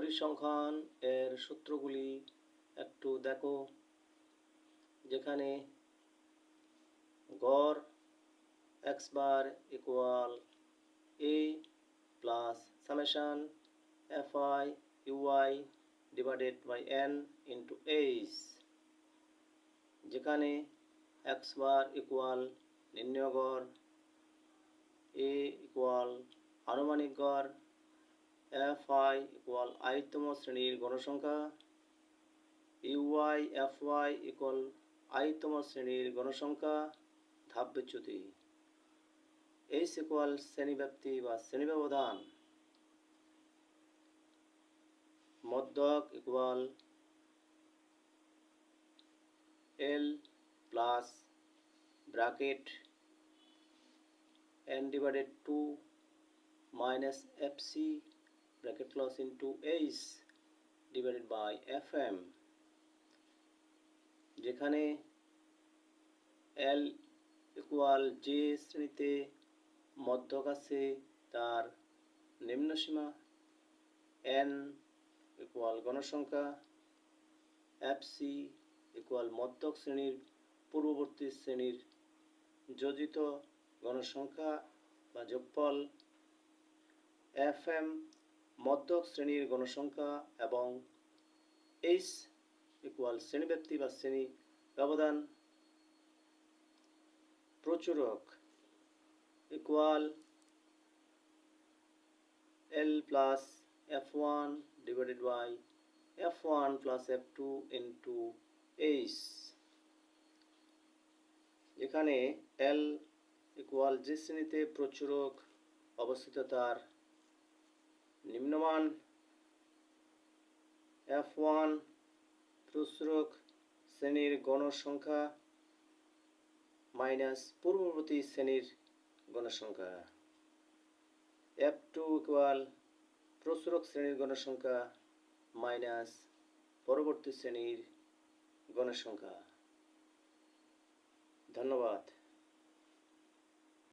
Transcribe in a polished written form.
পরিসংখ্যান এর সূত্রগুলি একটু দেখো, যেখানে গড় x bar equal A plus summation f i u i divided by n into h, যেখানে এক্স বার ইকুয়াল নির্ণয় গড়, এ ইকুয়াল আনুমানিক গড়, এফ আই ইকুয়াল আইতম শ্রেণীর গণসংখ্যা, ইউআই এফ ওয়াই ইকুয়াল আইতম শ্রেণীর গণসংখ্যা ধাপ বিচ্যুতি, এইচ ইকুয়াল শ্রেণীব্যাপ্তি বা শ্রেণী ব্যবধান, মধ্যক equal L plus bracket n divided 2 minus fc bracket close into h divided by fm, যেখানে l ইকুয়াল যে শ্রেণীতে মধ্যক আছে তার নিম্ন সীমা, n ইকুয়াল গণসংখ্যা, fc ইকুয়াল মধ্যক শ্রেণীর পূর্ববর্তী শ্রেণীর যোজিত গণসংখ্যা বা যোগফল, fm মধ্যক শ্রেণীর গণসংখ্যা এবং h ইকুয়াল শ্রেণীব্যাপ্তি বা শ্রেণী ব্যবধান, প্রচুরক equal l plus f1 divided by f1 plus f2 into h, যেখানে l ইকুয়াল যে শ্রেণীতে প্রচুরক অবস্থিত তার নিম্নমান, f1 প্রচুরক শ্রেণীর গণসংখ্যা মাইনাস পূর্ববর্তী শ্রেণীর গণসংখ্যা, f2 ইকুয়াল প্রচুরক শ্রেণীর গণসংখ্যা মাইনাস পরবর্তী শ্রেণীর গণসংখ্যা। ধন্যবাদ।